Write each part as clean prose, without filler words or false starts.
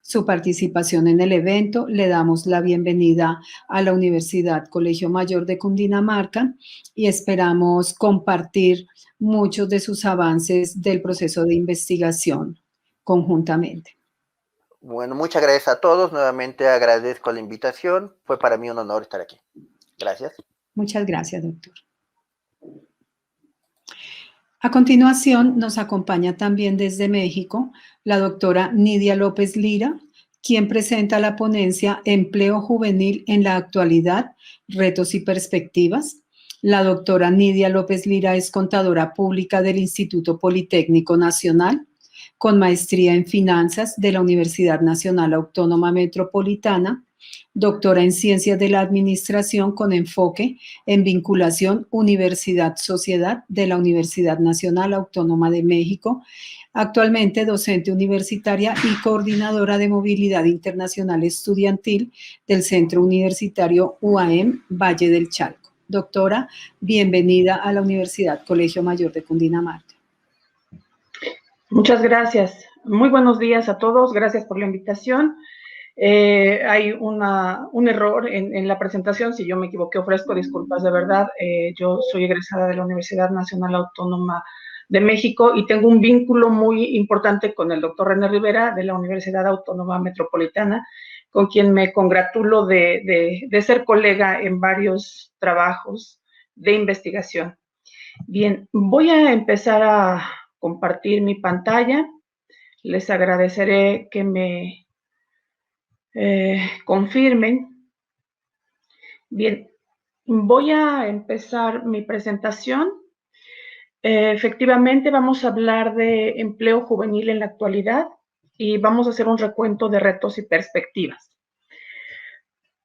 su participación en el evento. Le damos la bienvenida a la Universidad Colegio Mayor de Cundinamarca y esperamos compartir muchos de sus avances del proceso de investigación conjuntamente. Bueno, muchas gracias a todos. Nuevamente agradezco la invitación. Fue para mí un honor estar aquí. Gracias. Muchas gracias, doctor. A continuación, nos acompaña también desde México la doctora Nidia López Lira, quien presenta la ponencia Empleo Juvenil en la Actualidad, Retos y Perspectivas. La doctora Nidia López Lira es contadora pública del Instituto Politécnico Nacional, con maestría en finanzas de la Universidad Nacional Autónoma Metropolitana, doctora en Ciencias de la Administración con enfoque en vinculación Universidad-Sociedad de la Universidad Nacional Autónoma de México, actualmente docente universitaria y coordinadora de movilidad internacional estudiantil del Centro Universitario UAM Valle del Chalco. Doctora, bienvenida a la Universidad Colegio Mayor de Cundinamarca. Muchas gracias. Muy buenos días a todos. Gracias por la invitación. Hay un error en la presentación. Si yo me equivoqué, ofrezco disculpas de verdad. Yo soy egresada de la Universidad Nacional Autónoma de México y tengo un vínculo muy importante con el doctor René Rivera de la Universidad Autónoma Metropolitana, con quien me congratulo de ser colega en varios trabajos de investigación. Bien, voy a empezar a compartir mi pantalla. Les agradeceré que me confirmen. Bien, voy a empezar mi presentación. Efectivamente, vamos a hablar de empleo juvenil en la actualidad y vamos a hacer un recuento de retos y perspectivas.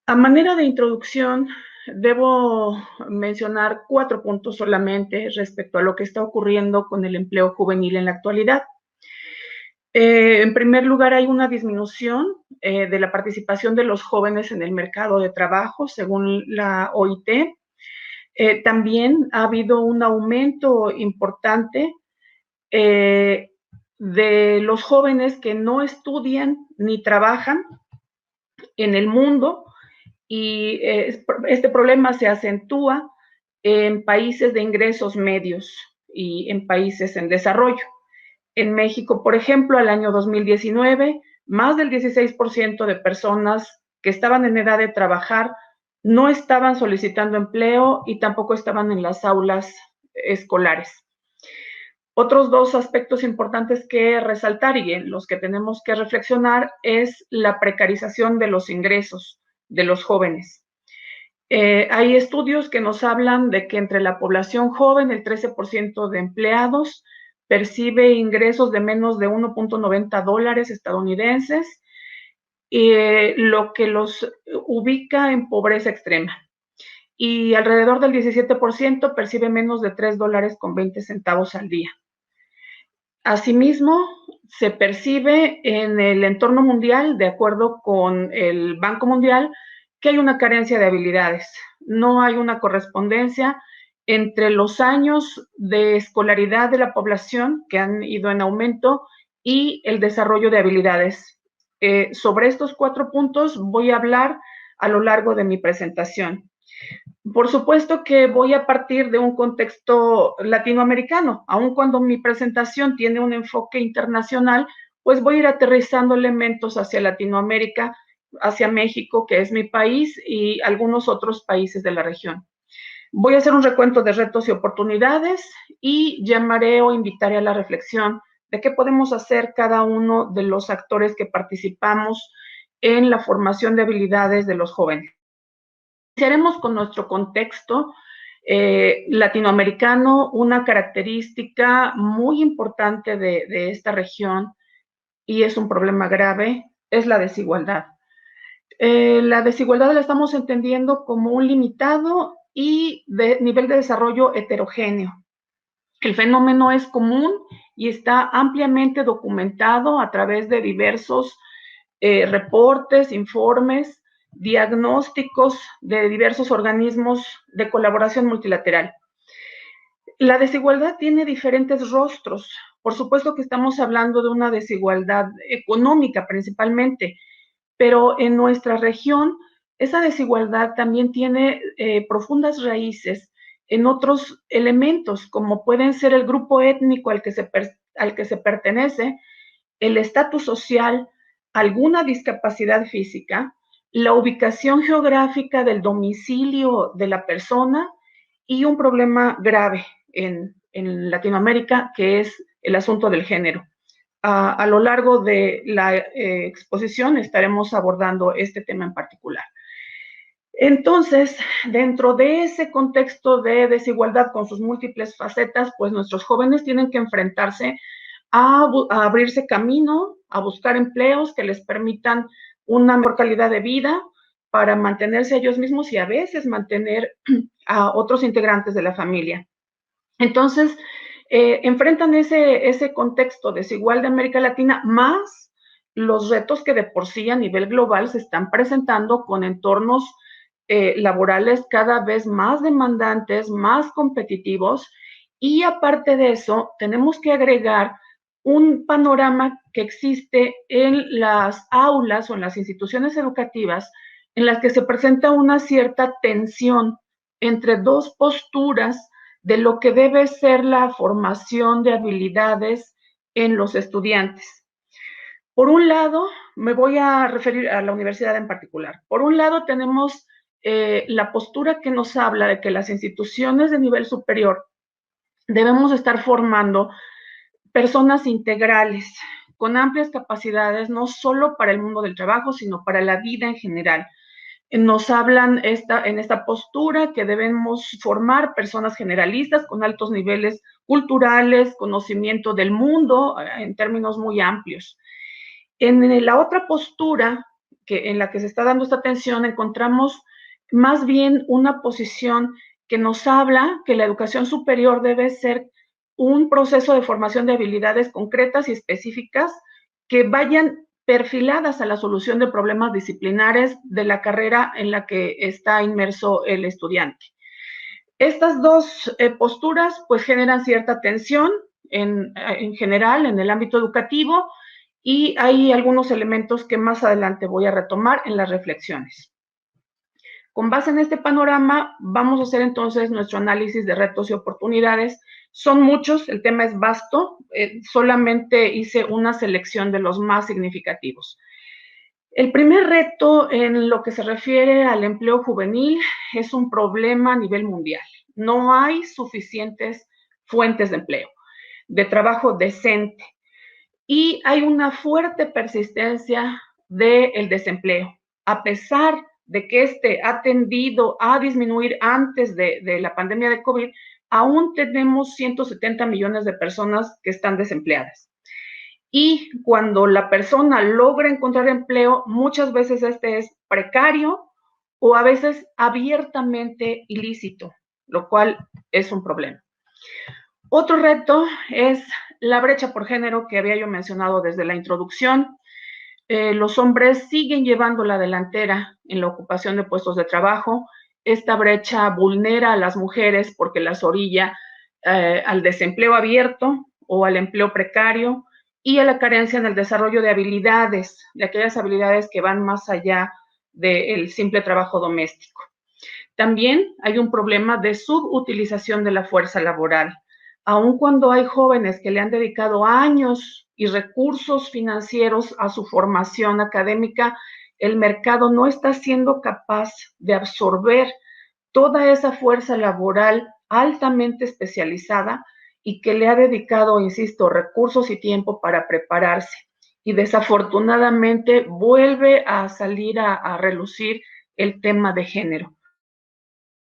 A manera de introducción, debo mencionar 4 puntos solamente respecto a lo que está ocurriendo con el empleo juvenil en la actualidad. En primer lugar, hay una disminución de la participación de los jóvenes en el mercado de trabajo, según la OIT. También ha habido un aumento importante de los jóvenes que no estudian ni trabajan en el mundo, y este problema se acentúa en países de ingresos medios y en países en desarrollo. En México, por ejemplo, al año 2019, más del 16% de personas que estaban en edad de trabajar no estaban solicitando empleo y tampoco estaban en las aulas escolares. Otros 2 aspectos importantes que resaltar y en los que tenemos que reflexionar es la precarización de los ingresos de los jóvenes. Hay estudios que nos hablan de que entre la población joven, el 13% de empleados percibe ingresos de menos de $1.90 estadounidenses, lo que los ubica en pobreza extrema. Y alrededor del 17% percibe menos de $3.20 al día. Asimismo, se percibe en el entorno mundial, de acuerdo con el Banco Mundial, que hay una carencia de habilidades. No hay una correspondencia entre los años de escolaridad de la población, que han ido en aumento, y el desarrollo de habilidades. Sobre estos 4 puntos voy a hablar a lo largo de mi presentación. Por supuesto que voy a partir de un contexto latinoamericano, aun cuando mi presentación tiene un enfoque internacional, pues voy a ir aterrizando elementos hacia Latinoamérica, hacia México, que es mi país, y algunos otros países de la región. Voy a hacer un recuento de retos y oportunidades y llamaré o invitaré a la reflexión de qué podemos hacer cada uno de los actores que participamos en la formación de habilidades de los jóvenes. Iniciaremos con nuestro contexto latinoamericano. Una característica muy importante de esta región, y es un problema grave, es la desigualdad. La desigualdad la estamos entendiendo como un limitado y de nivel de desarrollo heterogéneo. El fenómeno es común y está ampliamente documentado a través de diversos reportes, informes, diagnósticos de diversos organismos de colaboración multilateral. La desigualdad tiene diferentes rostros. por supuesto que estamos hablando de una desigualdad económica principalmente, pero en nuestra región esa desigualdad también tiene profundas raíces en otros elementos, como pueden ser el grupo étnico al que se pertenece, el estatus social, alguna discapacidad física, la ubicación geográfica del domicilio de la persona y un problema grave en Latinoamérica, que es el asunto del género. A lo largo de la exposición estaremos abordando este tema en particular. Entonces, dentro de ese contexto de desigualdad con sus múltiples facetas, pues nuestros jóvenes tienen que enfrentarse a abrirse camino, a buscar empleos que les permitan una mejor calidad de vida para mantenerse a ellos mismos y a veces mantener a otros integrantes de la familia. Entonces, enfrentan ese contexto desigual de América Latina, más los retos que de por sí a nivel global se están presentando con entornos laborales cada vez más demandantes, más competitivos, y aparte de eso, tenemos que agregar un panorama que existe en las aulas o en las instituciones educativas en las que se presenta una cierta tensión entre dos posturas de lo que debe ser la formación de habilidades en los estudiantes. Por un lado, me voy a referir a la universidad en particular. Por un lado, tenemos la postura que nos habla de que las instituciones de nivel superior debemos estar formando personas integrales, con amplias capacidades, no solo para el mundo del trabajo, sino para la vida en general. Nos hablan en esta postura que debemos formar personas generalistas con altos niveles culturales, conocimiento del mundo en términos muy amplios. En la otra postura en la que se está dando esta atención encontramos más bien una posición que nos habla que la educación superior debe ser un proceso de formación de habilidades concretas y específicas que vayan perfiladas a la solución de problemas disciplinares de la carrera en la que está inmerso el estudiante. Estas dos posturas pues generan cierta tensión en general en el ámbito educativo y hay algunos elementos que más adelante voy a retomar en las reflexiones. Con base en este panorama, vamos a hacer entonces nuestro análisis de retos y oportunidades. Son muchos, el tema es vasto, solamente hice una selección de los más significativos. El primer reto en lo que se refiere al empleo juvenil es un problema a nivel mundial. No hay suficientes fuentes de empleo, de trabajo decente, y hay una fuerte persistencia del desempleo, a pesar de que este ha tendido a disminuir antes de la pandemia de COVID, aún tenemos 170 millones de personas que están desempleadas. Y cuando la persona logra encontrar empleo, muchas veces este es precario o a veces abiertamente ilícito, lo cual es un problema. Otro reto es la brecha por género que había yo mencionado desde la introducción. Los hombres siguen llevando la delantera en la ocupación de puestos de trabajo. Esta brecha vulnera a las mujeres porque las orilla al desempleo abierto o al empleo precario y a la carencia en el desarrollo de habilidades, de aquellas habilidades que van más allá del simple trabajo doméstico. También hay un problema de subutilización de la fuerza laboral. Aun cuando hay jóvenes que le han dedicado años y recursos financieros a su formación académica, el mercado no está siendo capaz de absorber toda esa fuerza laboral altamente especializada y que le ha dedicado, insisto, recursos y tiempo para prepararse. Y desafortunadamente vuelve a salir a relucir el tema de género.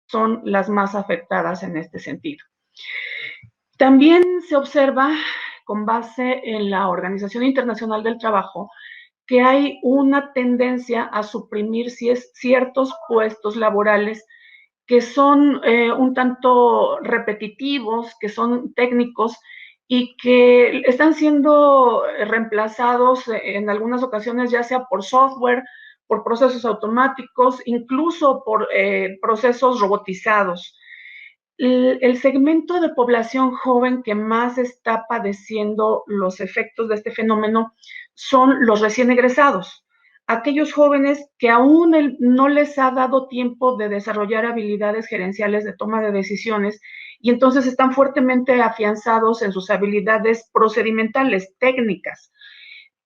Son las más afectadas en este sentido. También se observa, con base en la Organización Internacional del Trabajo, que hay una tendencia a suprimir ciertos puestos laborales que son un tanto repetitivos, que son técnicos y que están siendo reemplazados en algunas ocasiones ya sea por software, por procesos automáticos, incluso por procesos robotizados. El segmento de población joven que más está padeciendo los efectos de este fenómeno son los recién egresados, aquellos jóvenes que aún no les ha dado tiempo de desarrollar habilidades gerenciales de toma de decisiones y entonces están fuertemente afianzados en sus habilidades procedimentales, técnicas.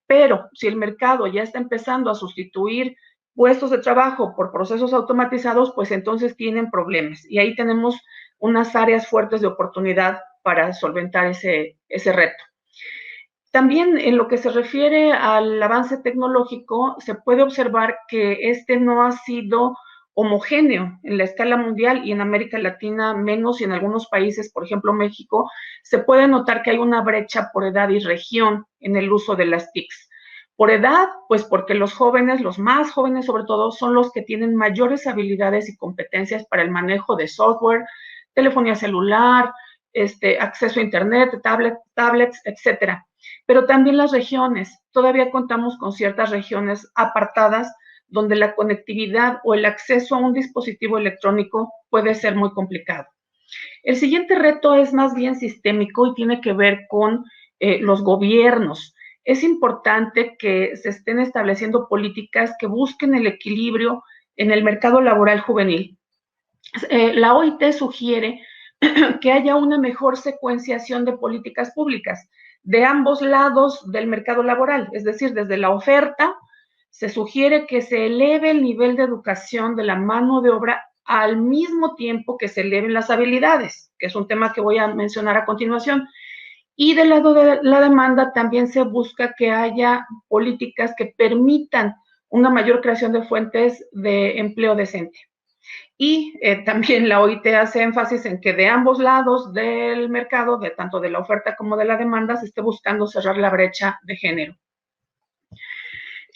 Pero si el mercado ya está empezando a sustituir puestos de trabajo por procesos automatizados, pues entonces tienen problemas. Y ahí tenemos unas áreas fuertes de oportunidad para solventar ese reto. También en lo que se refiere al avance tecnológico, se puede observar que este no ha sido homogéneo en la escala mundial y en América Latina menos, y en algunos países, por ejemplo México, se puede notar que hay una brecha por edad y región en el uso de las TICs. Por edad, pues porque los jóvenes, los más jóvenes sobre todo, son los que tienen mayores habilidades y competencias para el manejo de software, telefonía celular, acceso a internet, tablets, etcétera. Pero también las regiones. Todavía contamos con ciertas regiones apartadas donde la conectividad o el acceso a un dispositivo electrónico puede ser muy complicado. El siguiente reto es más bien sistémico y tiene que ver con los gobiernos. Es importante que se estén estableciendo políticas que busquen el equilibrio en el mercado laboral juvenil. La OIT sugiere que haya una mejor secuenciación de políticas públicas de ambos lados del mercado laboral, es decir, desde la oferta, se sugiere que se eleve el nivel de educación de la mano de obra al mismo tiempo que se eleven las habilidades, que es un tema que voy a mencionar a continuación. Y del lado de la demanda también se busca que haya políticas que permitan una mayor creación de fuentes de empleo decente. Y también la OIT hace énfasis en que de ambos lados del mercado, de tanto de la oferta como de la demanda, se esté buscando cerrar la brecha de género.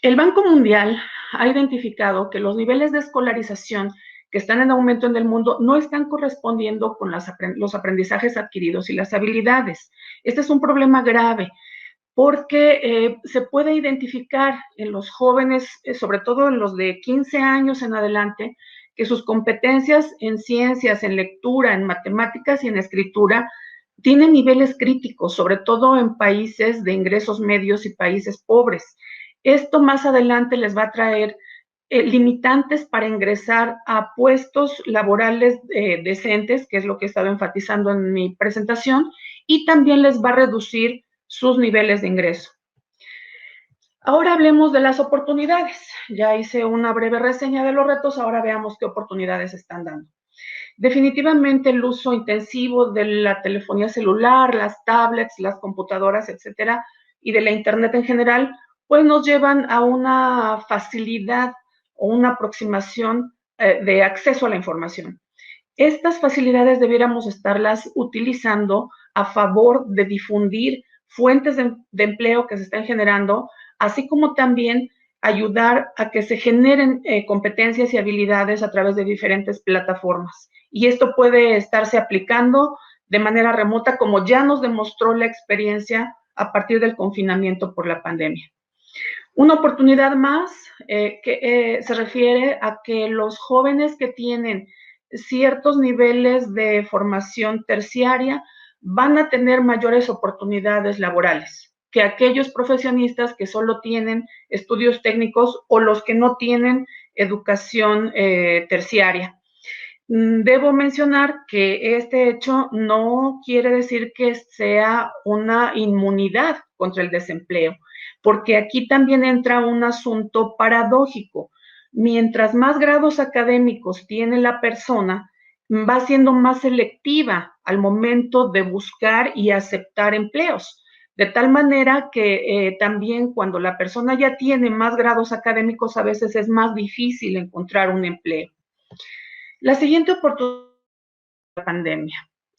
El Banco Mundial ha identificado que los niveles de escolarización que están en aumento en el mundo no están correspondiendo con los aprendizajes adquiridos y las habilidades. Este es un problema grave porque se puede identificar en los jóvenes, sobre todo en los de 15 años en adelante, que sus competencias en ciencias, en lectura, en matemáticas y en escritura tienen niveles críticos, sobre todo en países de ingresos medios y países pobres. Esto más adelante les va a traer limitantes para ingresar a puestos laborales decentes, que es lo que he estado enfatizando en mi presentación, y también les va a reducir sus niveles de ingreso. Ahora hablemos de las oportunidades. Ya hice una breve reseña de los retos, ahora veamos qué oportunidades están dando. Definitivamente el uso intensivo de la telefonía celular, las tablets, las computadoras, etcétera, y de la internet en general, pues nos llevan a una facilidad o una aproximación de acceso a la información. Estas facilidades debiéramos estarlas utilizando a favor de difundir fuentes de empleo que se están generando, así como también ayudar a que se generen competencias y habilidades a través de diferentes plataformas. Y esto puede estarse aplicando de manera remota, como ya nos demostró la experiencia a partir del confinamiento por la pandemia. Una oportunidad más que se refiere a que los jóvenes que tienen ciertos niveles de formación terciaria van a tener mayores oportunidades laborales que aquellos profesionistas que solo tienen estudios técnicos o los que no tienen educación terciaria. Debo mencionar que este hecho no quiere decir que sea una inmunidad contra el desempleo, porque aquí también entra un asunto paradójico. Mientras más grados académicos tiene la persona, va siendo más selectiva al momento de buscar y aceptar empleos. De tal manera que también cuando la persona ya tiene más grados académicos, a veces es más difícil encontrar un empleo. La siguiente oportunidad es la pandemia.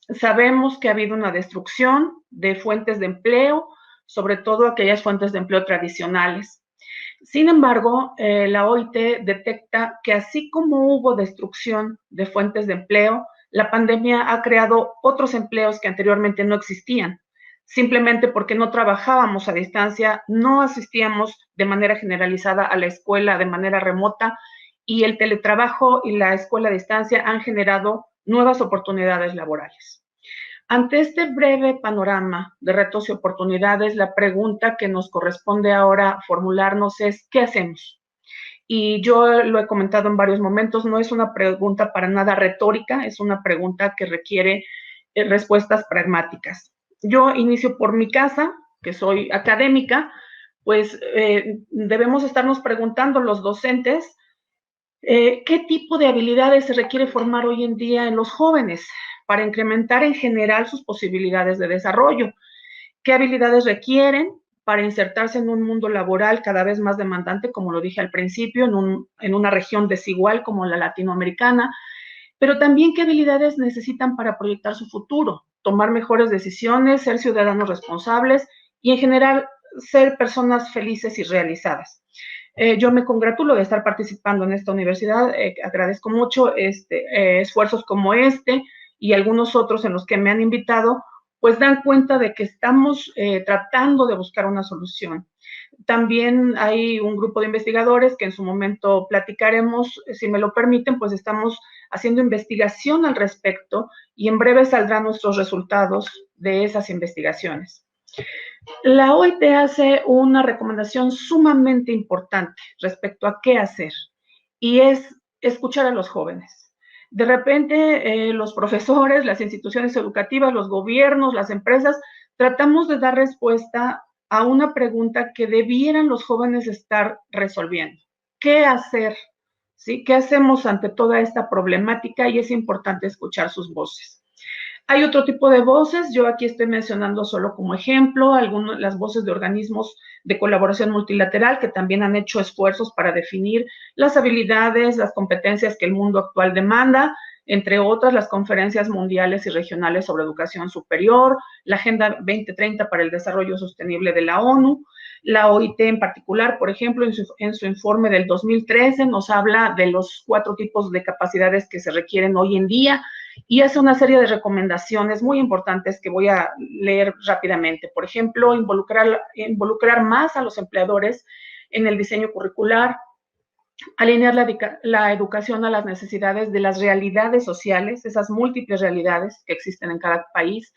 Sabemos que ha habido una destrucción de fuentes de empleo, sobre todo aquellas fuentes de empleo tradicionales. Sin embargo, la OIT detecta que así como hubo destrucción de fuentes de empleo, la pandemia ha creado otros empleos que anteriormente no existían, simplemente porque no trabajábamos a distancia, no asistíamos de manera generalizada a la escuela de manera remota, y el teletrabajo y la escuela a distancia han generado nuevas oportunidades laborales. Ante este breve panorama de retos y oportunidades, la pregunta que nos corresponde ahora formularnos es, ¿qué hacemos? Y yo lo he comentado en varios momentos, no es una pregunta para nada retórica, es una pregunta que requiere respuestas pragmáticas. Yo inicio por mi casa, que soy académica, pues debemos estarnos preguntando los docentes qué tipo de habilidades se requiere formar hoy en día en los jóvenes para incrementar en general sus posibilidades de desarrollo. ¿Qué habilidades requieren para insertarse en un mundo laboral cada vez más demandante, como lo dije al principio, en una región desigual como la latinoamericana? Pero también qué habilidades necesitan para proyectar su futuro, tomar mejores decisiones, ser ciudadanos responsables y en general ser personas felices y realizadas. Yo me congratulo de estar participando en esta universidad, agradezco mucho esfuerzos como este y algunos otros en los que me han invitado, pues dan cuenta de que estamos tratando de buscar una solución. También hay un grupo de investigadores que en su momento platicaremos, si me lo permiten, pues estamos haciendo investigación al respecto y en breve saldrán nuestros resultados de esas investigaciones. La OIT hace una recomendación sumamente importante respecto a qué hacer y es escuchar a los jóvenes. De repente, los profesores, las instituciones educativas, los gobiernos, las empresas, tratamos de dar respuesta a una pregunta que debieran los jóvenes estar resolviendo. ¿Qué hacer? ¿Sí? ¿Qué hacemos ante toda esta problemática? Y es importante escuchar sus voces. Hay otro tipo de voces, yo aquí estoy mencionando solo como ejemplo las voces de organismos de colaboración multilateral que también han hecho esfuerzos para definir las habilidades, las competencias que el mundo actual demanda, entre otras las conferencias mundiales y regionales sobre educación superior, la Agenda 2030 para el Desarrollo Sostenible de la ONU, la OIT en particular, por ejemplo, en su informe del 2013 nos habla de los 4 tipos de capacidades que se requieren hoy en día, y hace una serie de recomendaciones muy importantes que voy a leer rápidamente. Por ejemplo, involucrar más a los empleadores en el diseño curricular, alinear la educación a las necesidades de las realidades sociales, esas múltiples realidades que existen en cada país,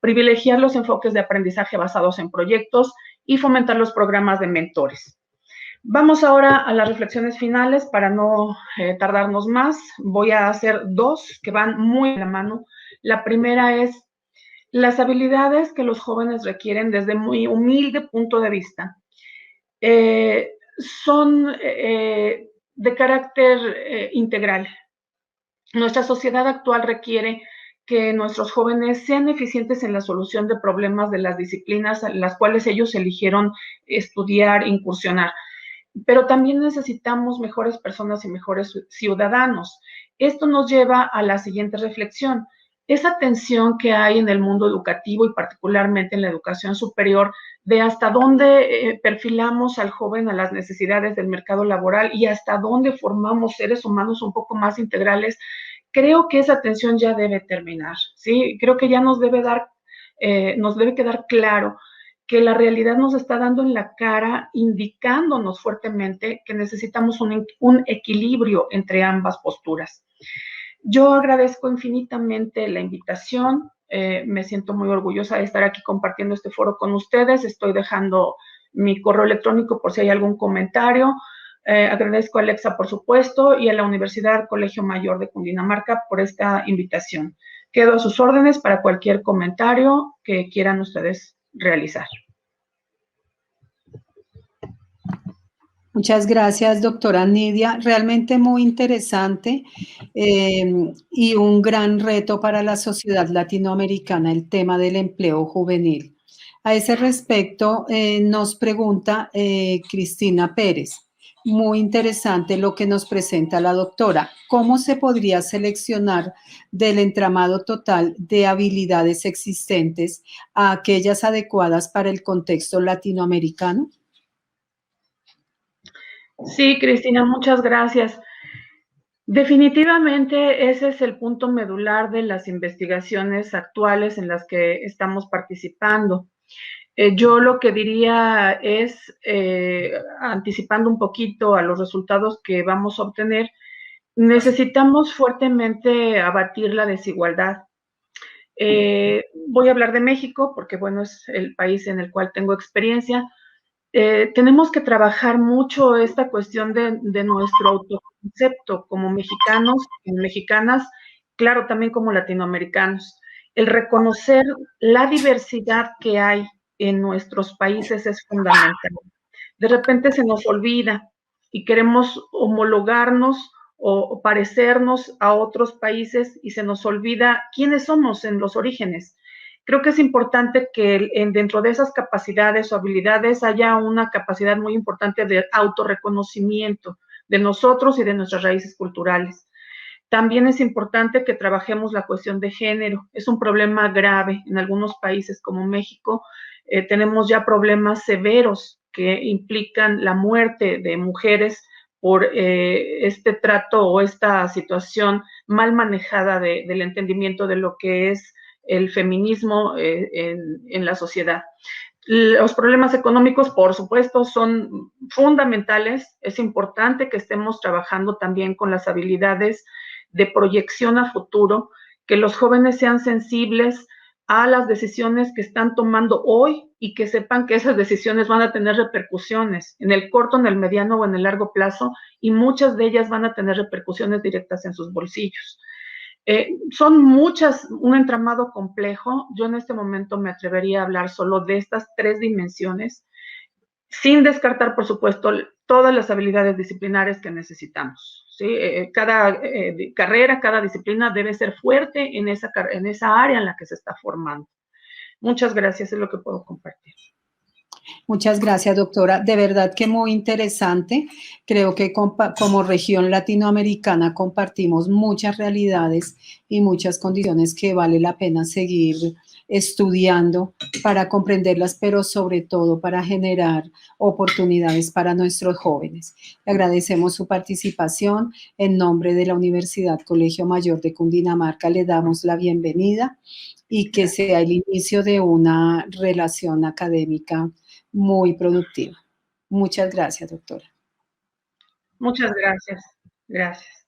privilegiar los enfoques de aprendizaje basados en proyectos y fomentar los programas de mentores. Vamos ahora a las reflexiones finales para no tardarnos más. Voy a hacer 2 que van muy de la mano. La primera es las habilidades que los jóvenes requieren desde muy humilde punto de vista. Son de carácter integral. Nuestra sociedad actual requiere que nuestros jóvenes sean eficientes en la solución de problemas de las disciplinas en las cuales ellos eligieron estudiar, incursionar. Pero también necesitamos mejores personas y mejores ciudadanos. Esto nos lleva a la siguiente reflexión. Esa tensión que hay en el mundo educativo y particularmente en la educación superior de hasta dónde perfilamos al joven a las necesidades del mercado laboral y hasta dónde formamos seres humanos un poco más integrales, creo que esa tensión ya debe terminar, ¿sí? Creo que ya nos debe quedar claro que la realidad nos está dando en la cara, indicándonos fuertemente que necesitamos un equilibrio entre ambas posturas. Yo agradezco infinitamente la invitación, me siento muy orgullosa de estar aquí compartiendo este foro con ustedes, estoy dejando mi correo electrónico por si hay algún comentario. Agradezco a Alexa, por supuesto, y a la Universidad Colegio Mayor de Cundinamarca por esta invitación. Quedo a sus órdenes para cualquier comentario que quieran ustedes realizar. Muchas gracias, doctora Nidia. Realmente muy interesante y un gran reto para la sociedad latinoamericana el tema del empleo juvenil. A ese respecto, nos pregunta Cristina Pérez. Muy interesante lo que nos presenta la doctora. ¿Cómo se podría seleccionar del entramado total de habilidades existentes a aquellas adecuadas para el contexto latinoamericano? Sí, Cristina, muchas gracias. Definitivamente ese es el punto medular de las investigaciones actuales en las que estamos participando. Yo lo que diría es, anticipando un poquito a los resultados que vamos a obtener, necesitamos fuertemente abatir la desigualdad. Voy a hablar de México porque, bueno, es el país en el cual tengo experiencia. Tenemos que trabajar mucho esta cuestión de nuestro autoconcepto como mexicanos y mexicanas, claro, también como latinoamericanos. El reconocer la diversidad que hay en nuestros países es fundamental. De repente se nos olvida y queremos homologarnos o parecernos a otros países y se nos olvida quiénes somos en los orígenes. Creo que es importante que dentro de esas capacidades o habilidades haya una capacidad muy importante de autorreconocimiento de nosotros y de nuestras raíces culturales. También es importante que trabajemos la cuestión de género. Es un problema grave en algunos países como México. Tenemos ya problemas severos que implican la muerte de mujeres por este trato o esta situación mal manejada del entendimiento de lo que es el feminismo en la sociedad. Los problemas económicos, por supuesto, son fundamentales. Es importante que estemos trabajando también con las habilidades de proyección a futuro, que los jóvenes sean sensibles a las decisiones que están tomando hoy y que sepan que esas decisiones van a tener repercusiones en el corto, en el mediano o en el largo plazo, y muchas de ellas van a tener repercusiones directas en sus bolsillos. Son muchas, un entramado complejo. Yo en este momento me atrevería a hablar solo de estas 3 dimensiones, sin descartar, por supuesto, todas las habilidades disciplinares que necesitamos. ¿Sí? Cada carrera, cada disciplina debe ser fuerte en esa área en la que se está formando. Muchas gracias, es lo que puedo compartir. Muchas gracias, doctora. De verdad que muy interesante. Creo que como región latinoamericana compartimos muchas realidades y muchas condiciones que vale la pena seguir estudiando para comprenderlas, pero sobre todo para generar oportunidades para nuestros jóvenes. Le agradecemos su participación. En nombre de la Universidad Colegio Mayor de Cundinamarca le damos la bienvenida y que sea el inicio de una relación académica muy productiva. Muchas gracias, doctora. Muchas gracias. Gracias.